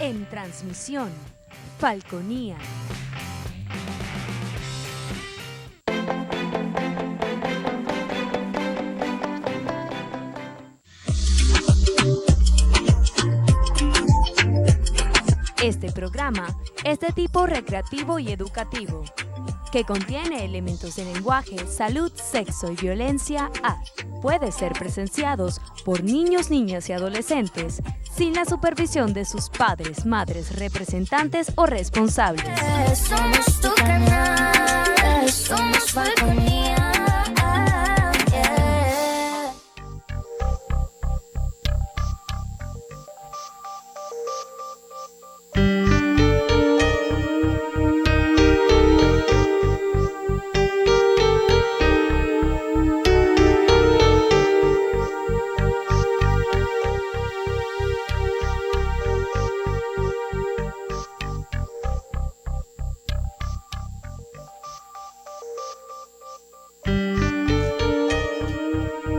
En transmisión, Falconía. Este programa es de tipo recreativo y educativo, que contiene elementos de lenguaje, salud, sexo y violencia A. Puede ser presenciados por niños, niñas y adolescentes sin la supervisión de sus padres, madres, representantes o responsables. Somos tu canal, somos Falconía.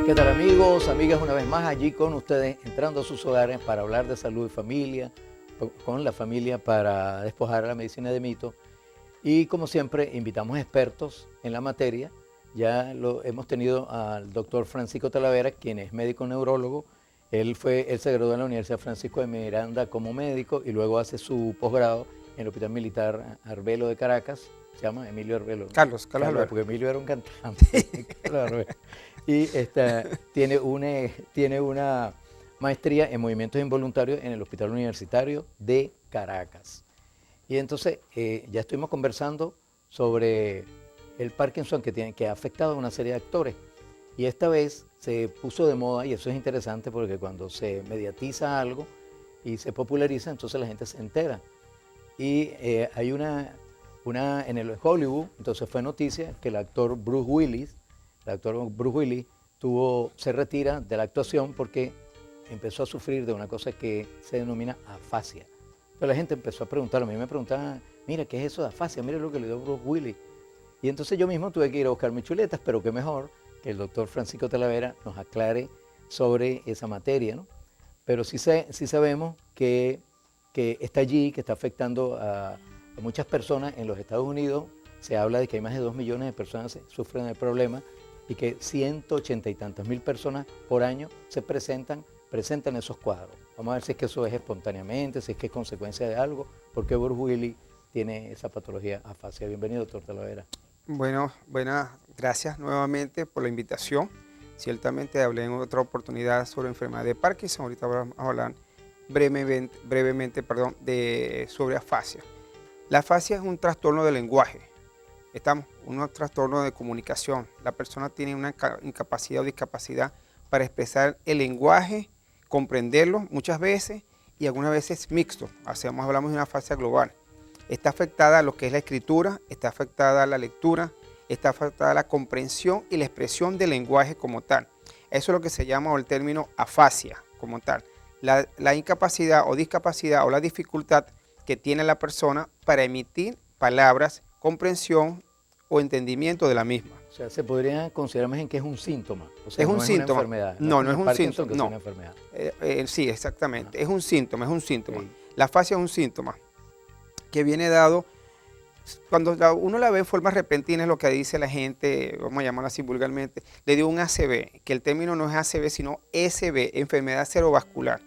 ¿Qué tal amigos, amigas? Una vez más allí con ustedes, entrando a sus hogares para hablar de salud y familia, con la familia para despojar a la medicina de mitos. Y como siempre, invitamos expertos en la materia. Ya hemos tenido al doctor Francisco Talavera, quien es médico neurólogo. Él se graduó en la Universidad Francisco de Miranda como médico y luego hace su posgrado en el Hospital Militar Arbelo de Caracas. Se llama Emilio Arbelo, ¿no? Carlos Arbelo. Porque Emilio era un cantante. Carlos Arbelo. Y tiene una maestría en movimientos involuntarios en el Hospital Universitario de Caracas. Y entonces ya estuvimos conversando sobre el Parkinson que ha afectado a una serie de actores. Y esta vez se puso de moda, y eso es interesante porque cuando se mediatiza algo y se populariza, entonces la gente se entera. Y hay una en el Hollywood, entonces fue noticia que el actor Bruce Willis se retira de la actuación porque empezó a sufrir de una cosa que se denomina afasia. Entonces la gente empezó a preguntar, a mí me preguntaban, mira, ¿qué es eso de afasia? Mira lo que le dio Bruce Willis. Y entonces yo mismo tuve que ir a buscar mis chuletas, pero qué mejor que el doctor Francisco Talavera nos aclare sobre esa materia, ¿no? Pero sí sabemos que está allí, que está afectando a muchas personas en los Estados Unidos. Se habla de que hay más de 2 millones de personas que sufren del problema y que 180 y tantas mil personas por año se presentan esos cuadros. Vamos a ver si es que eso es espontáneamente, si es que es consecuencia de algo, porque Bruce Willis tiene esa patología afasia. Bienvenido, doctor Talavera. Bueno, buenas, gracias nuevamente por la invitación. Ciertamente hablé en otra oportunidad sobre enfermedad de Parkinson. Ahorita vamos a hablar brevemente sobre afasia. La afasia es un trastorno del lenguaje. Un trastorno de comunicación. La persona tiene una incapacidad o discapacidad para expresar el lenguaje, comprenderlo muchas veces y algunas veces mixto. Hablamos de una afasia global. Está afectada a lo que es la escritura, está afectada a la lectura, está afectada a la comprensión y la expresión del lenguaje como tal. Eso es lo que se llama el término afasia como tal. La incapacidad o discapacidad o la dificultad que tiene la persona para emitir palabras, comprensión o entendimiento de la misma. O sea, se podría considerar más bien que es un síntoma. O sea, es un no síntoma. Es una enfermedad. No es un Parkinson, síntoma. que No. es una enfermedad. Sí, exactamente. Es un síntoma. Sí. La afasia es un síntoma que viene dado cuando uno la ve en forma repentina, es lo que dice la gente, vamos a llamarlo así vulgarmente, le dio un ACV, que el término no es ACV, sino SB, enfermedad cerebrovascular.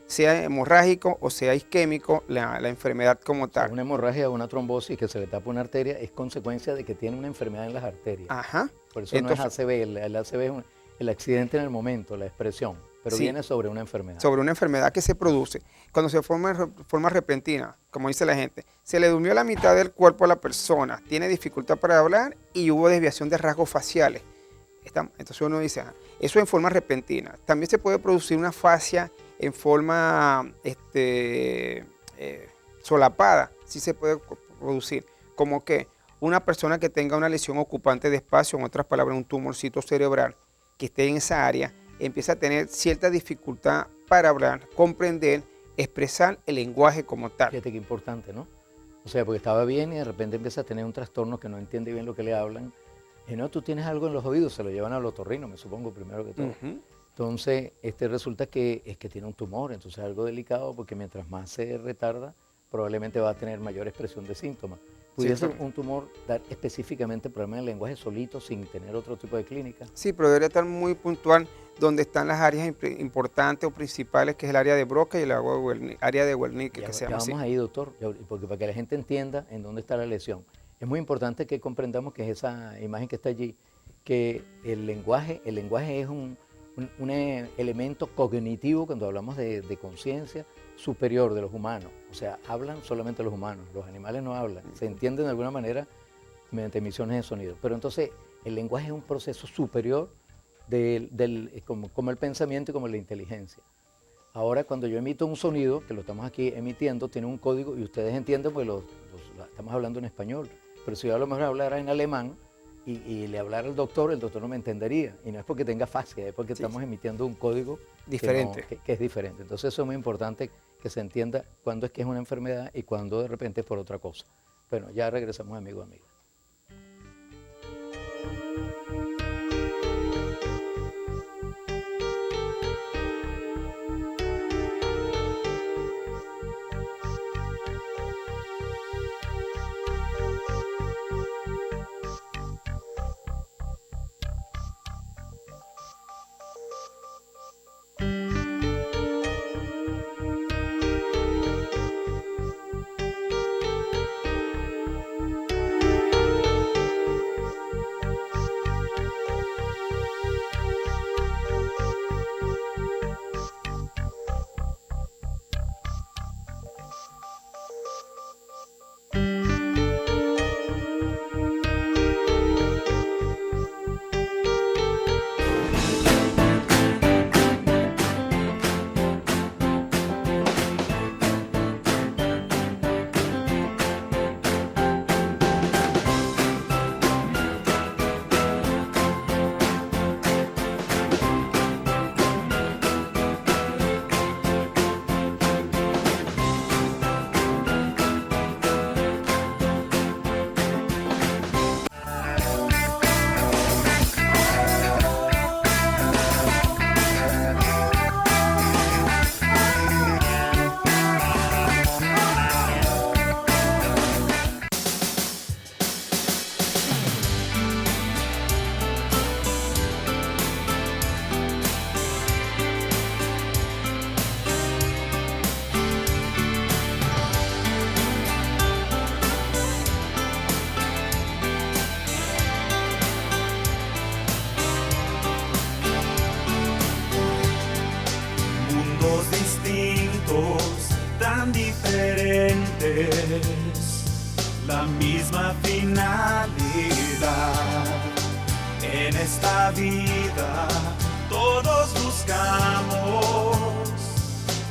Sea hemorrágico o sea isquémico, la enfermedad como tal. O sea, una hemorragia o una trombosis que se le tapa una arteria es consecuencia de que tiene una enfermedad en las arterias. Ajá. Por eso entonces, no es ACV, el ACV es el accidente en el momento, la expresión, pero sí, viene sobre una enfermedad. Sobre una enfermedad que se produce. Cuando se forma de forma repentina, como dice la gente, se le durmió la mitad del cuerpo a la persona, tiene dificultad para hablar y hubo desviación de rasgos faciales. Entonces uno dice, eso en forma repentina. También se puede producir una afasia en forma solapada, sí se puede producir, como que una persona que tenga una lesión ocupante de espacio, en otras palabras, un tumorcito cerebral que esté en esa área, empieza a tener cierta dificultad para hablar, comprender, expresar el lenguaje como tal. Fíjate qué importante, ¿no? O sea, porque estaba bien y de repente empieza a tener un trastorno que no entiende bien lo que le hablan. Y no, tú tienes algo en los oídos, se lo llevan al otorrino, me supongo, primero que todo. Entonces, resulta que es que tiene un tumor, entonces es algo delicado porque mientras más se retarda, probablemente va a tener mayor expresión de síntomas. ¿Pudiese un tumor dar específicamente problemas del lenguaje solito sin tener otro tipo de clínica? Sí, pero debería estar muy puntual donde están las áreas importantes o principales, que es el área de Broca y el área de Wernicke, que se llama así. Vamos ahí, doctor, porque para que la gente entienda en dónde está la lesión. Es muy importante que comprendamos que es esa imagen que está allí, que el lenguaje es un elemento cognitivo cuando hablamos de conciencia superior de los humanos. O sea, hablan solamente los humanos, los animales no hablan, se entienden de alguna manera mediante emisiones de sonido. Pero entonces el lenguaje es un proceso superior como el pensamiento y como la inteligencia. Ahora cuando yo emito un sonido, que lo estamos aquí emitiendo, tiene un código y ustedes entienden porque estamos hablando en español. Pero si yo a lo mejor hablara en alemán, y le hablara al doctor, el doctor no me entendería. Y no es porque tenga fascia, es porque estamos emitiendo un código diferente. Que es diferente. Entonces eso es muy importante que se entienda cuándo es que es una enfermedad y cuándo de repente es por otra cosa. Bueno, ya regresamos, amigos, amigas. La misma finalidad en esta vida, todos buscamos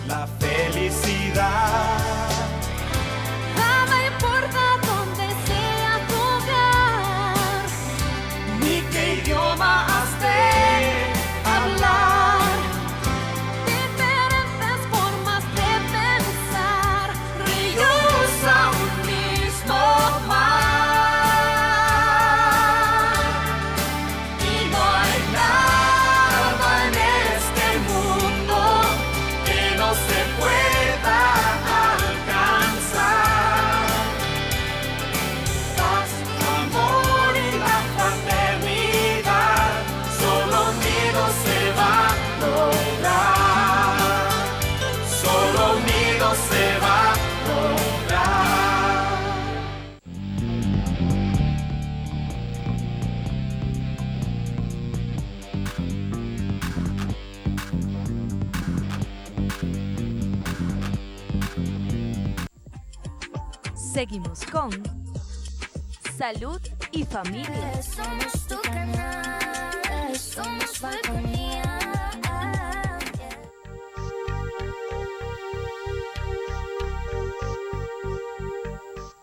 la felicidad. Nada importa dónde sea tu hogar, Ni qué idioma has de hablar. diferentes formas de pensar, ríos a un mismo mar. Y no hay nada en este mundo Que no se pueda alcanzar. Paz, amor y la fraternidad, solo unidos se va a lograr. Solo unidos se va a lograr. Seguimos con Salud y Familia. somos tu canal, somos Falconía.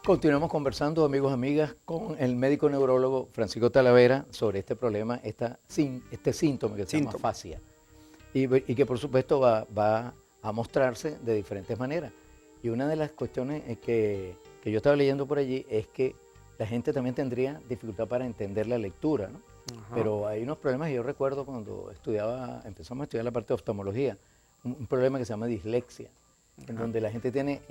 Continuamos conversando, amigos, amigas, con el médico neurólogo Francisco Talavera sobre este problema, este síntoma que se llama fascia. Y que por supuesto va a mostrarse de diferentes maneras. Y una de las cuestiones que yo estaba leyendo por allí es que la gente también tendría dificultad para entender la lectura, ¿no? Pero hay unos problemas, yo recuerdo cuando empezamos a estudiar la parte de oftalmología, un problema que se llama dislexia, en donde la gente tiene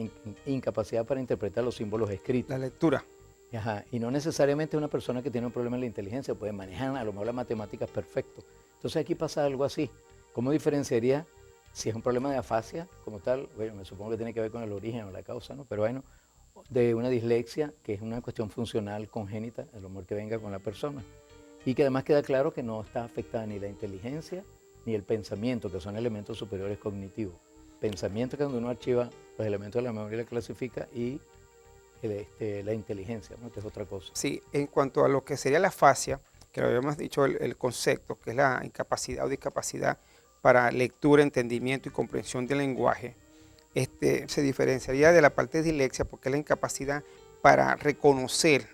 incapacidad para interpretar los símbolos escritos. La lectura. Ajá, y no necesariamente una persona que tiene un problema en la inteligencia puede manejar a lo mejor las matemáticas perfecto. Entonces aquí pasa algo así. ¿Cómo diferenciaría si es un problema de afasia como tal? Bueno, me supongo que tiene que ver con el origen o la causa, ¿no? Pero bueno, de una dislexia, que es una cuestión funcional congénita, el humor que venga con la persona. Y que además queda claro que no está afectada ni la inteligencia ni el pensamiento, que son elementos superiores cognitivos. Pensamiento, que es donde uno archiva los elementos de la memoria y la clasifica, y la inteligencia, ¿no? Que es otra cosa. Sí, en cuanto a lo que sería la afasia, que lo habíamos dicho el concepto, que es la incapacidad o discapacidad para lectura, entendimiento y comprensión del lenguaje, se diferenciaría de la parte de dislexia porque es la incapacidad para reconocer,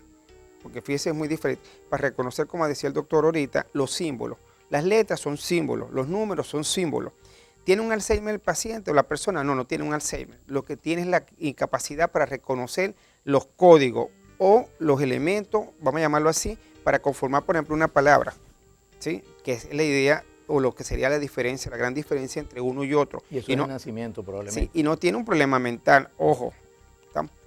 porque fíjese, es muy diferente, para reconocer, como decía el doctor ahorita, los símbolos. Las letras son símbolos, los números son símbolos. ¿Tiene un Alzheimer el paciente o la persona? No, no tiene un Alzheimer. Lo que tiene es la incapacidad para reconocer los códigos o los elementos, vamos a llamarlo así, para conformar, por ejemplo, una palabra, ¿sí? Que es la idea o lo que sería la diferencia, la gran diferencia entre uno y otro. Y eso es de nacimiento probablemente. Sí, y no tiene un problema mental, ojo,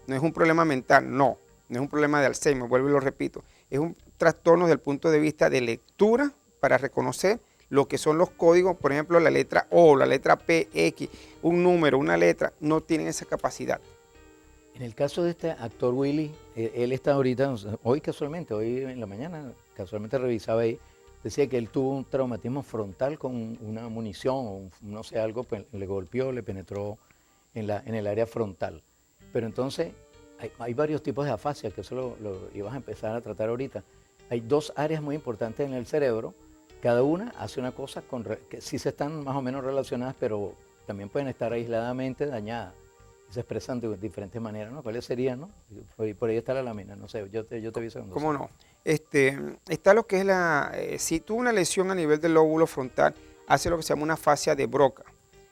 no es un problema mental, no es un problema de Alzheimer, vuelvo y lo repito, es un trastorno desde el punto de vista de lectura para reconocer lo que son los códigos, por ejemplo, la letra O, la letra P, X, un número, una letra, no tienen esa capacidad. En el caso de este actor Willy, él está ahorita, hoy en la mañana, casualmente revisaba ahí, decía que él tuvo un traumatismo frontal con una munición o no sé, algo, pues, le golpeó, le penetró en el área frontal. Pero entonces hay varios tipos de afasia, que eso lo ibas a empezar a tratar ahorita. Hay dos áreas muy importantes en el cerebro, cada una hace una cosa que sí se están más o menos relacionadas, pero también pueden estar aisladamente dañadas. Se expresan de diferentes maneras, ¿no? ¿Cuáles serían, no? Por ahí está la lámina, no sé, yo te aviso. ¿Cómo no? Está lo que es si tuvo una lesión a nivel del lóbulo frontal, hace lo que se llama una afasia de Broca.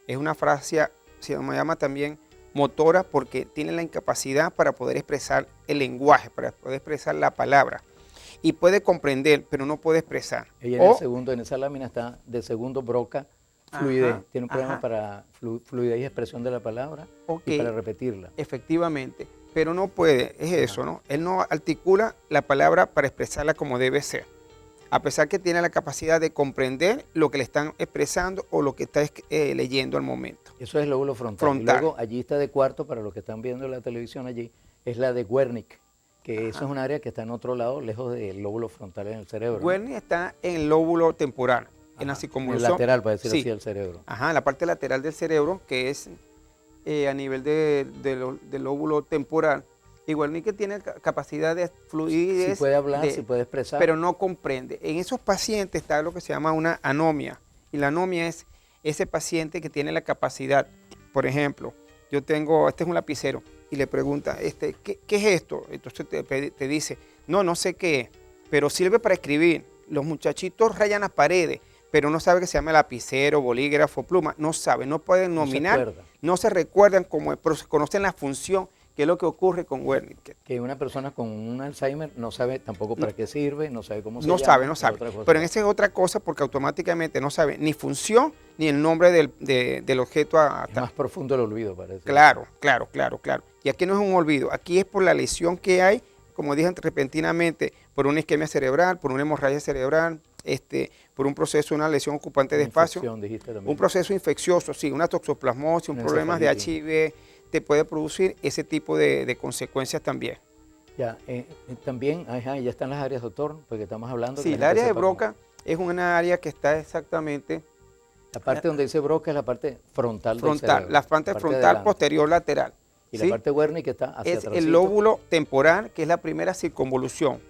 Es una afasia, se llama también motora, porque tiene la incapacidad para poder expresar el lenguaje, para poder expresar la palabra. Y puede comprender, pero no puede expresar. Ella en esa lámina está de segundo Broca, fluidez. Tiene un problema para fluidez y expresión de la palabra y para repetirla. Efectivamente, pero no puede, es eso, ¿no? Él no articula la palabra para expresarla como debe ser, a pesar que tiene la capacidad de comprender lo que le están expresando o lo que está leyendo al momento. Eso es el lóbulo frontal. Y luego allí está de cuarto, para los que están viendo la televisión allí, es la de Wernicke, que eso es un área que está en otro lado, lejos del lóbulo frontal en el cerebro. Wernicke está en el lóbulo temporal, en la circunvolución. En el lateral, para decir así, del cerebro. Ajá, la parte lateral del cerebro, que es a nivel del lóbulo temporal. Y Wernicke tiene capacidad de fluidez. Si puede hablar, si puede expresar. Pero no comprende. En esos pacientes está lo que se llama una anomia. Y la anomia es ese paciente que tiene la capacidad. Por ejemplo, este es un lapicero, y le pregunta, ¿qué es esto? Entonces te dice, no sé qué es, pero sirve para escribir. Los muchachitos rayan las paredes, pero no sabe que se llama lapicero, bolígrafo, pluma, no sabe, no pueden nominar, no se recuerdan pero se conocen la función, que es lo que ocurre con Wernicke. Que una persona con un Alzheimer no sabe tampoco para qué sirve, no sabe cómo se llama. No sabe. Pero en esa es otra cosa, porque automáticamente no sabe ni función ni el nombre del objeto. Es más profundo el olvido, parece. Claro. Y aquí no es un olvido, aquí es por la lesión que hay, como dije repentinamente, por una isquemia cerebral, por una hemorragia cerebral, por un proceso, una lesión ocupante de espacio, un proceso infeccioso, sí, una toxoplasmosis, un problema de HIV, te puede producir ese tipo de consecuencias también. Ya, también, ya están las áreas, doctor, porque estamos hablando. Sí, el área de Broca es una área que está exactamente. La parte donde dice Broca es la parte frontal del cerebro. La parte frontal posterior lateral. Y la parte Wernicke que está hacia atrás. Es el lóbulo temporal, que es la primera circunvolución.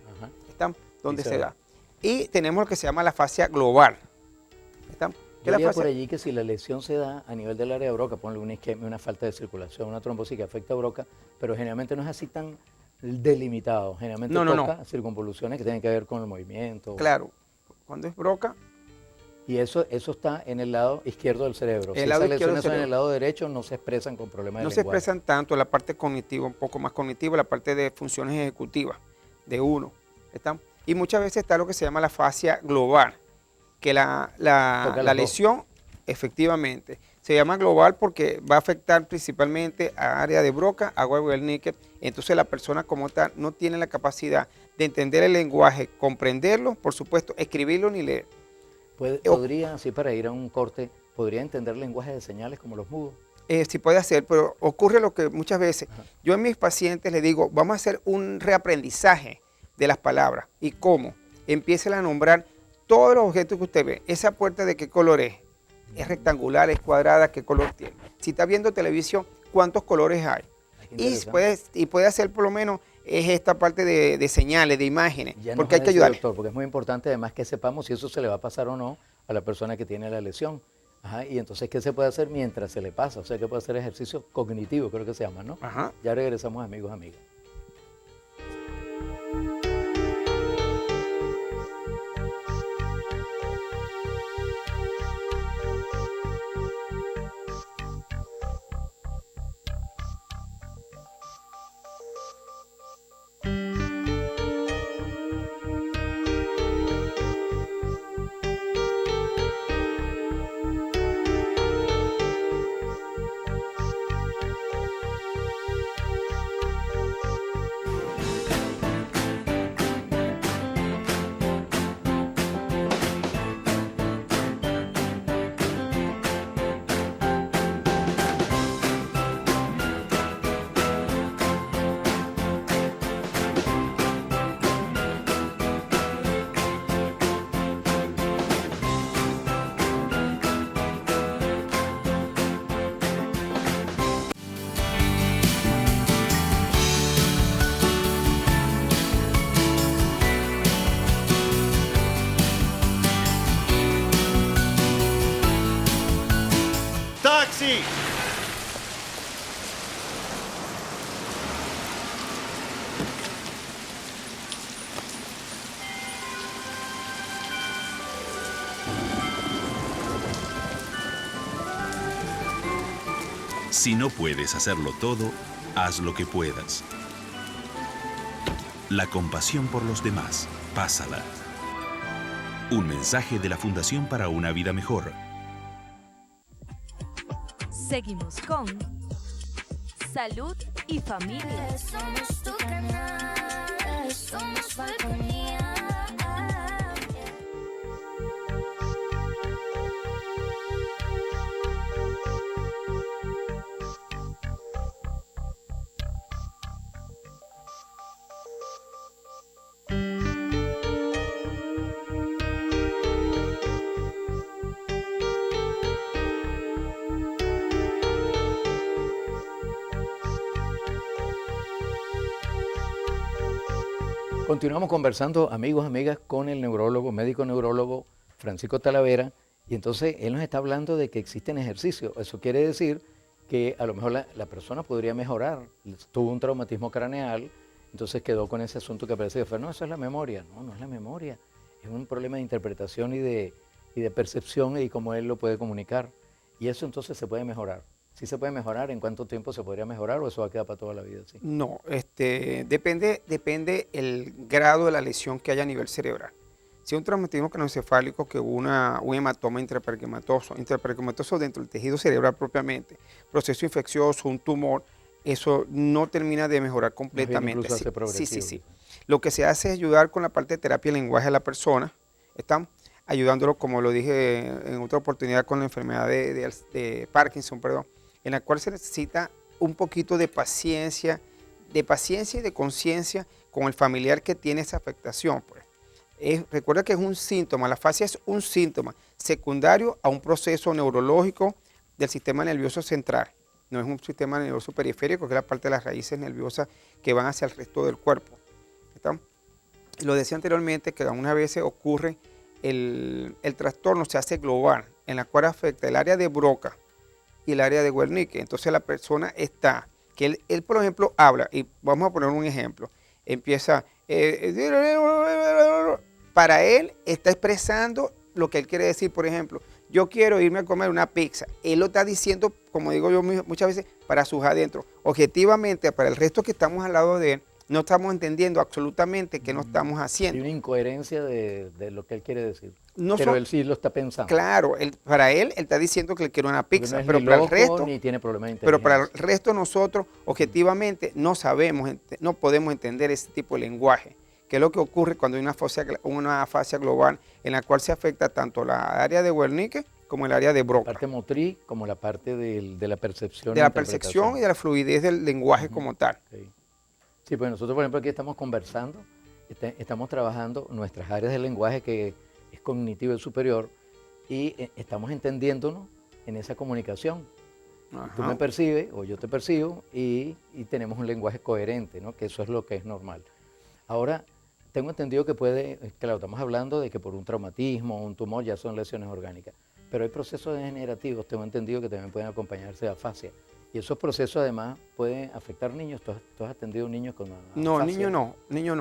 ¿Están? Donde se da. Y tenemos lo que se llama la fascia global. ¿Están? Yo diría por allí que si la lesión se da a nivel del área de Broca, ponle una isquemia, una falta de circulación, una trombosis que afecta a Broca, pero generalmente no es así tan delimitado. Generalmente toca circunvoluciones que tienen que ver con el movimiento. Claro, cuando es Broca. Y eso está en el lado izquierdo del cerebro. Si esas lesiones son en el lado derecho, no se expresan con problemas de lenguaje. No se expresan tanto, la parte cognitiva, un poco más cognitiva, la parte de funciones ejecutivas de uno. ¿Están? Y muchas veces está lo que se llama la fascia global, que Toca la las dos. lesión efectivamente se llama global porque va a afectar principalmente a área de Broca, a Wernicke. Entonces la persona como tal no tiene la capacidad de entender el lenguaje, comprenderlo, por supuesto, escribirlo ni leer. Podría, así para ir a un corte, podría entender lenguaje de señales como los mudos. Sí puede hacer, pero ocurre lo que muchas veces, yo a mis pacientes les digo, vamos a hacer un reaprendizaje de las palabras. ¿Y cómo? Empiecen a nombrar todos los objetos que usted ve. Esa puerta, ¿de qué color es? ¿Es rectangular, es cuadrada? ¿Qué color tiene? Si está viendo televisión, ¿cuántos colores hay? Y puede hacer por lo menos es esta parte de señales, de imágenes, Ya porque hay nos que va a decir, ayudarle. doctor, porque es muy importante además que sepamos si eso se le va a pasar o no a la persona que tiene la lesión. Ajá, y entonces, ¿qué se puede hacer mientras se le pasa? O sea, que puede hacer ejercicio cognitivo, creo que se llama, ¿no? Ajá. Ya regresamos, amigos, amigas. ¡Taxi! Si no puedes hacerlo todo, haz lo que puedas. La compasión por los demás, pásala. Un mensaje de la Fundación para una Vida Mejor. Seguimos con Salud y Familia. Somos tu canal, somos Falconía. Continuamos conversando, amigos, amigas, con el neurólogo, médico neurólogo Francisco Talavera, y entonces él nos está hablando de que existen ejercicios. Eso quiere decir que a lo mejor la persona podría mejorar. Tuvo un traumatismo craneal, entonces quedó con ese asunto que parece que fue, no, eso es la memoria. No, no es la memoria, es un problema de interpretación y de percepción y cómo él lo puede comunicar. Y eso entonces se puede mejorar. ¿Sí se puede mejorar? ¿En cuánto tiempo se podría mejorar o eso va a quedar para toda la vida así? No, depende el grado de la lesión que haya a nivel cerebral. Si un traumatismo craneoencefálico, que hubo un hematoma intrapericomatoso dentro del tejido cerebral propiamente, proceso infeccioso, un tumor, eso no termina de mejorar completamente. incluso hace Sí, progresivo. sí. Lo que se hace es ayudar con la parte de terapia del lenguaje a la persona, ¿están? Ayudándolo, como lo dije en otra oportunidad, con la enfermedad de Parkinson, perdón, en la cual se necesita un poquito de paciencia y de conciencia con el familiar que tiene esa afectación, pues. Recuerda que es un síntoma, la fascia es un síntoma secundario a un proceso neurológico del sistema nervioso central. No es un sistema nervioso periférico, que es la parte de las raíces nerviosas que van hacia el resto del cuerpo. ¿Está? Lo decía anteriormente, que algunas veces ocurre el trastorno, se hace global, en la cual afecta el área de Broca y el área de Wernicke. Entonces la persona está, que él por ejemplo habla, y vamos a poner un ejemplo, empieza, para él está expresando lo que él quiere decir. Por ejemplo, yo quiero irme a comer una pizza. Él lo está diciendo, como digo yo muchas veces, para sus adentros. Objetivamente, para el resto que estamos al lado de él, no estamos entendiendo absolutamente qué no estamos Hay haciendo. una incoherencia de lo que él quiere decir. No Pero son- él sí lo está pensando. Claro, para él está diciendo que le quiere una Porque pizza, no es pero ni para el loco, resto, ni tiene problemas de pero para el inteligencia. resto nosotros objetivamente no sabemos, no podemos entender ese tipo de lenguaje, que es lo que ocurre cuando hay una afasia global en la cual se afecta tanto la área de Wernicke como el área de La Broca, parte motriz como la parte de la percepción. de e la percepción y interpretación. de la fluidez del lenguaje como tal. Sí. Sí, pues nosotros, por ejemplo, aquí estamos conversando, estamos trabajando nuestras áreas del lenguaje que es cognitivo y superior y estamos entendiéndonos en esa comunicación. Tú me Ajá. percibes o yo te percibo y tenemos un lenguaje coherente, ¿no? Que eso es lo que es normal. Ahora, tengo entendido que claro, estamos hablando de que por un traumatismo, un tumor, ya son lesiones orgánicas, pero hay procesos degenerativos, tengo entendido que también pueden acompañarse de afasia. Y esos procesos además pueden afectar niños. ¿Tú has atendido niños con No, afasia? niños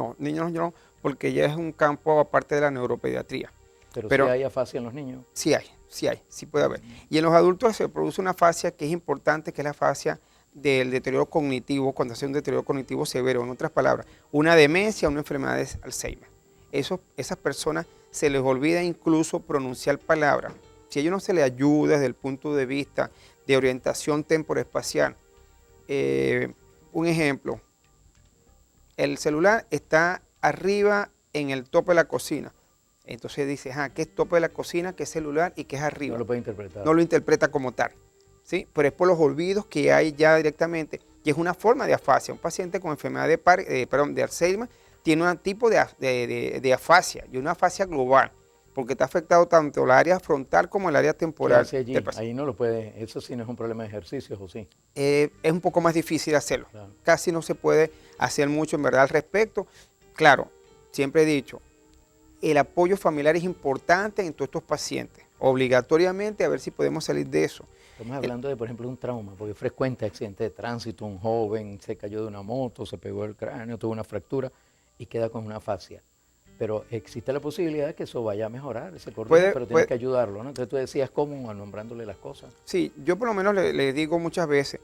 no, porque ya es un campo aparte de la neuropediatría. Pero pero- sí hay afasia en los niños. Sí puede haber. Y en los adultos se produce una afasia que es importante, que es la afasia del deterioro cognitivo, cuando hace un deterioro cognitivo severo, en otras palabras, una demencia, una enfermedad de Alzheimer. Esas personas se les olvida incluso pronunciar palabras. Si a ellos no se les ayuda desde el punto de vista de orientación temporoespacial, un ejemplo, el celular está arriba en el tope de la cocina. Entonces dice, ¿qué es tope de la cocina, qué es celular y qué es arriba? No lo puede interpretar. No lo interpreta como tal, ¿sí? Pero es por los olvidos que hay ya directamente, y es una forma de afasia. Un paciente con enfermedad de Alzheimer tiene un tipo de afasia, y una afasia global, porque está afectado tanto el área frontal como el área ¿Qué temporal hace allí? del paciente. Ahí no lo puede, eso sí no es un problema de ejercicios, ¿o sí? Es un poco más difícil hacerlo. Claro. Casi no se puede hacer mucho en verdad al respecto. Claro, siempre he dicho, el apoyo familiar es importante en todos estos pacientes. Obligatoriamente a ver si podemos salir de eso. Estamos hablando de, por ejemplo, un trauma, porque es frecuente accidente de tránsito, un joven se cayó de una moto, se pegó el cráneo, tuvo una fractura y queda con una afasia. Pero existe la posibilidad de que eso vaya a mejorar, ese corrijo, pero tienes que ayudarlo, ¿no? Entonces tú decías cómo, nombrándole las cosas. Sí, yo por lo menos le digo muchas veces,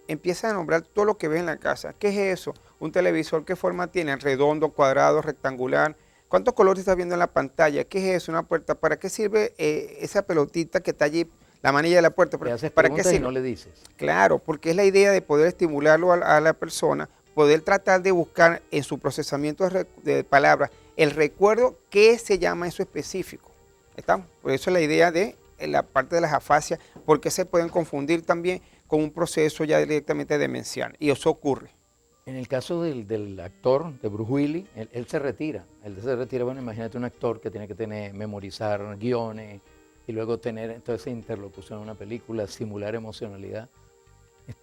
empieza a nombrar todo lo que ves en la casa. ¿Qué es eso? Un televisor, ¿qué forma tiene? ¿Redondo, cuadrado, rectangular? ¿Cuántos colores estás viendo en la pantalla? ¿Qué es eso? Una puerta. ¿Para qué sirve esa pelotita que está allí, la manilla de la puerta? Le haces ¿Para qué preguntas y sirve? no le dices. Claro, porque es la idea de poder estimularlo a la persona, poder tratar de buscar en su procesamiento de palabras el recuerdo qué se llama eso específico. ¿Estamos? Por eso es la idea de la parte de las afasias, porque se pueden confundir también con un proceso ya directamente demencial, y eso ocurre. En el caso del actor, de Bruce Willis, él se retira. Él se retira, bueno, imagínate un actor que tiene que memorizar guiones y luego tener toda esa interlocución en una película, simular emocionalidad.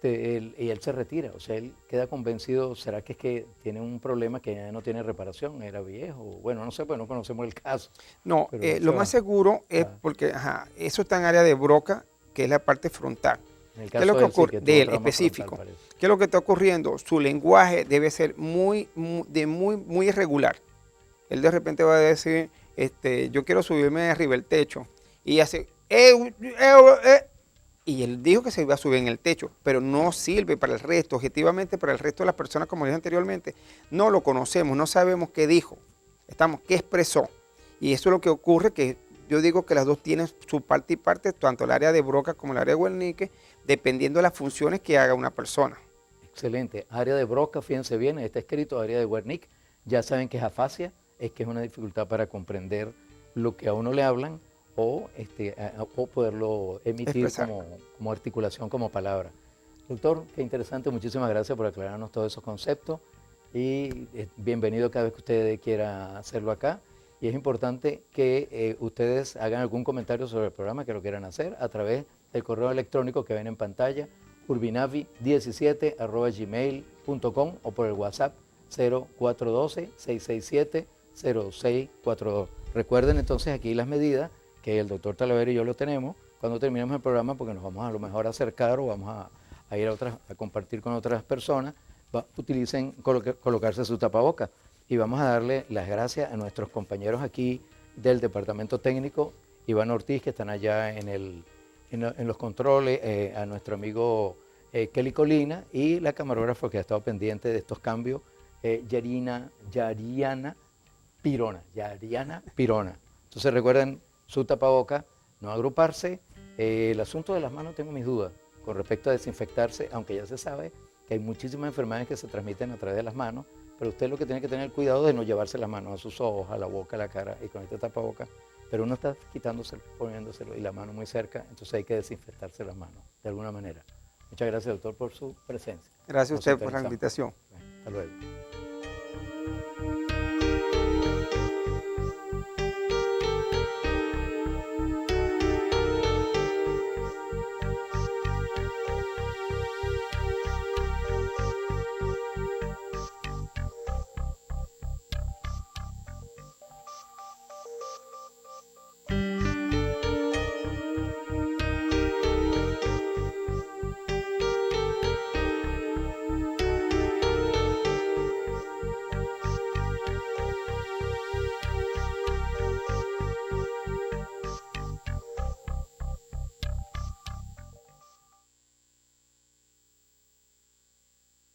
Y él se retira, o sea, él queda convencido, ¿será que es que tiene un problema que ya no tiene reparación? ¿Era viejo? Bueno, no sé, pues no conocemos el caso. No, Pero él lo se más va. seguro es Ah. porque eso está en área de Broca, que es la parte frontal. En el ¿Qué es lo caso que de él, sí, ocurre? tuvo De él trauma frontal, específico. parece. ¿Qué es lo que está ocurriendo? Su lenguaje debe ser muy irregular. Él de repente va a decir, yo quiero subirme arriba del techo, y hace, y él dijo que se iba a subir en el techo, pero no sirve para el resto, objetivamente para el resto de las personas, como dije anteriormente, no lo conocemos, no sabemos qué dijo, qué expresó. Y eso es lo que ocurre, que yo digo que las dos tienen su parte y parte, tanto el área de Broca como el área de Wernicke, dependiendo de las funciones que haga una persona. Excelente. Área de Broca, fíjense bien, está escrito área de Wernicke. Ya saben que es afasia, es que es una dificultad para comprender lo que a uno le hablan o poderlo emitir Expresar. como articulación, como palabra. Doctor, qué interesante, muchísimas gracias por aclararnos todos esos conceptos y bienvenido cada vez que usted quiera hacerlo acá. Y es importante que ustedes hagan algún comentario sobre el programa que lo quieran hacer a través del correo electrónico que ven en pantalla, urbinavi17@gmail.com o por el WhatsApp 0412-667-0642. Recuerden entonces aquí las medidas que el doctor Talavera y yo lo tenemos cuando terminemos el programa, porque nos vamos a lo mejor a acercar o vamos a ir a compartir con otras personas. Utilicen colocarse su tapabocas. Y vamos a darle las gracias a nuestros compañeros aquí del departamento técnico, Iván Ortiz, que están allá en los controles, a nuestro amigo Kelly Colina y la camarógrafa que ha estado pendiente de estos cambios Yariana Pirona. Entonces recuerden su tapaboca, no agruparse. El asunto de las manos tengo mis dudas con respecto a desinfectarse, aunque ya se sabe que hay muchísimas enfermedades que se transmiten a través de las manos, pero usted lo que tiene que tener cuidado de no llevarse las manos a sus ojos, a la boca, a la cara y con este tapaboca, pero uno está quitándoselo, poniéndoselo y la mano muy cerca, entonces hay que desinfectarse las manos de alguna manera. Muchas gracias, doctor, por su presencia. Gracias a Nos usted por la sintonizamos. invitación. Bueno, hasta luego.